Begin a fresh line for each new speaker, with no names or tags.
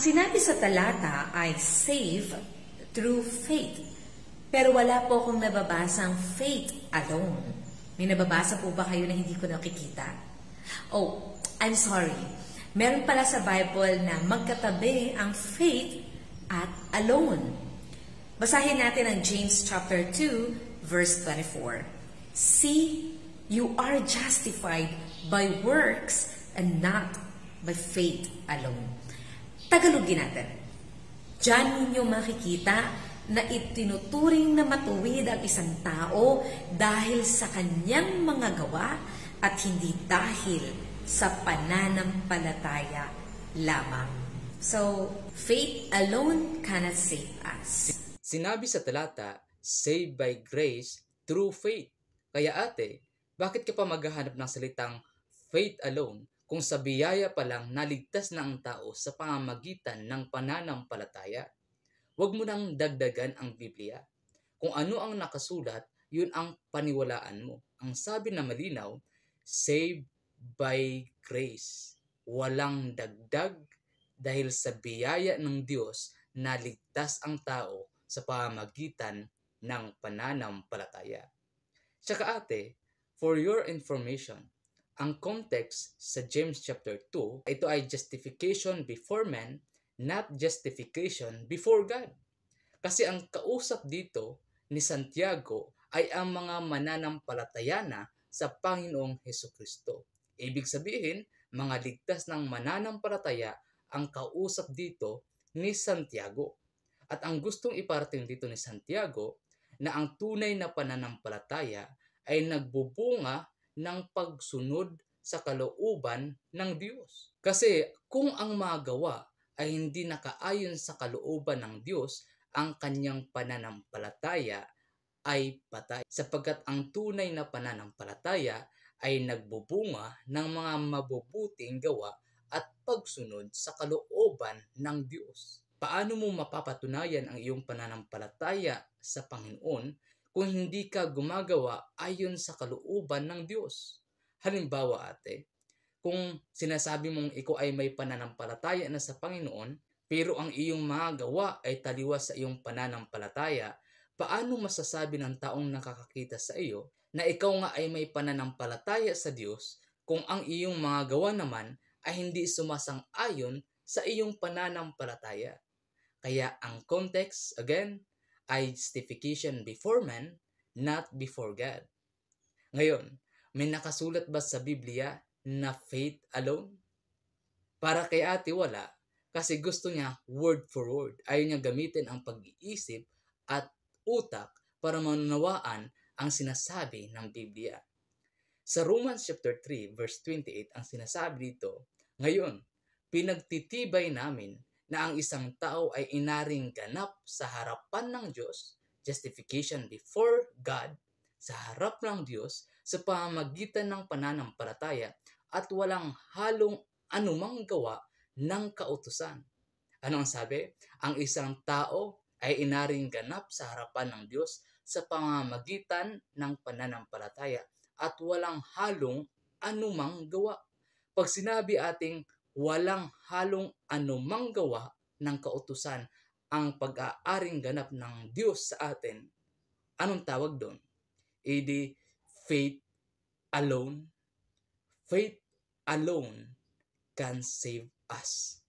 Sinabi sa talata ay save through faith. Pero wala po akong nababasang faith alone. May nababasa po ba kayo na hindi ko nakikita? Oh, I'm sorry. Meron pala sa Bible na magkatabi ang faith at alone. Basahin natin ang James chapter 2, verse 24. See, you are justified by works and not by faith alone. Tagalogin natin. Diyan ninyo makikita na itinuturing na matuwid ang isang tao dahil sa kanyang mga gawa at hindi dahil sa pananampalataya lamang. So, faith alone cannot save us.
Sinabi sa talata, saved by grace through faith. Kaya ate, bakit ka pa maghahanap ng salitang faith alone kung sa biyaya pa lang naligtas na ang tao sa pamamagitan ng pananampalataya? Huwag mo nang dagdagan ang Biblia. Kung ano ang nakasulat, yun ang paniwalaan mo. Ang sabi na malinaw, saved by grace. Walang dagdag dahil sa biyaya ng Diyos naligtas ang tao sa pamamagitan ng pananampalataya. Tsaka ate, for your information, ang context sa James chapter 2, ito ay justification before men, not justification before God. Kasi ang kausap dito ni Santiago ay ang mga mananampalataya na sa Panginoong Hesukristo. Ibig sabihin, mga ligtas ng mananampalataya ang kausap dito ni Santiago. At ang gustong iparating dito ni Santiago na ang tunay na pananampalataya ay nagbubunga ng pagsunod sa kalooban ng Diyos. Kasi kung ang mga gawa ay hindi nakaayon sa kalooban ng Diyos, ang kanyang pananampalataya ay patay. Sapagkat ang tunay na pananampalataya ay nagbubunga ng mga mabubuting gawa at pagsunod sa kalooban ng Diyos. Paano mo mapapatunayan ang iyong pananampalataya sa Panginoon kung hindi ka gumagawa ayon sa kalooban ng Diyos? Halimbawa ate, kung sinasabi mong ikaw ay may pananampalataya na sa Panginoon, pero ang iyong mga gawa ay taliwas sa iyong pananampalataya, paano masasabi ng taong nakakakita sa iyo na ikaw nga ay may pananampalataya sa Diyos kung ang iyong mga gawa naman ay hindi sumasang-ayon sa iyong pananampalataya? Kaya ang context, again, ay justification before man, not before God. Ngayon, may nakasulat ba sa Biblia na faith alone? Para kay ate wala, kasi gusto niya word for word. Ayaw niya gamitin ang pag-iisip at utak para manunawaan ang sinasabi ng Biblia. Sa Romans chapter 3 verse 28 ang sinasabi dito, ngayon, pinagtitibay namin na ang isang tao ay inaring ganap sa harapan ng Diyos, justification before God, sa harap ng Diyos, sa pamamagitan ng pananampalataya at walang halong anumang gawa ng kautusan. Ano ang sabi? Ang isang tao ay inaring ganap sa harapan ng Diyos sa pamamagitan ng pananampalataya at walang halong anumang gawa. Pag sinabi ating walang halong anumang gawa ng kautusan ang pag-aaring ganap ng Diyos sa atin, anong tawag doon? Edi faith alone. Faith alone can save us.